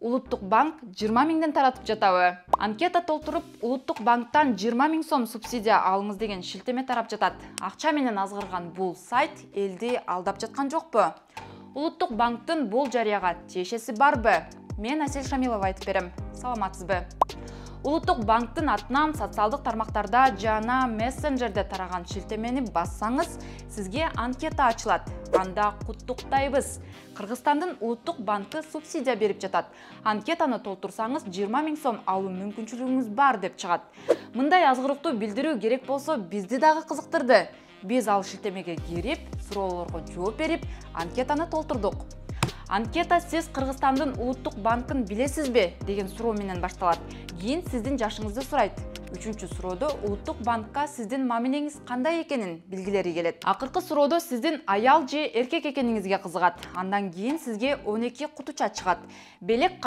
Улуттук банк 20 миңден таратып жатабы? Анкета толтуруп, Улуттук банктан 20 миң сом субсидия алыңыз деген шилтеме тарап жатат. Акча менен азгырган бул сайт элди алдап жаткан жокпу? Улуттук банктын бул жарыяга тиешеси барбы? Мен Асель Шамилова айтып берем. Саламатсызбы? Улуттук банктын атынан социалдык тармактарда жана мессенджерде тараган шилтемени бассаңыз, сизге анкета ачылат. Анда куттуктайбыз. Кыргызстандын Улуттук банкы субсидия берип жатат. Анкетаны толтурсаңыз 20 миң сом алуу мүмкүнчүлүгүңүз бар деп чыгат. Мындай азгырыктуу билдирүү керек болсо бизди дагы кызыктырды. Биз ал шилтемеге кирип, суроолорго жооп берип, анкетаны толтурдук. Анкета сиз Кыргызстандын Улуттук банкын билесизби деген суроо менен башталат. Кийин сиздин жашыңызды сурайт. Үчүнчү суроодо Улуттук банкка сиздин мамилеңиз кандай экенин билгилери келет. Акыркы суроодо сиздин аял же эркек экениңизге кызыгат. Андан кийин сизге 12 кутуча чыгат. Белек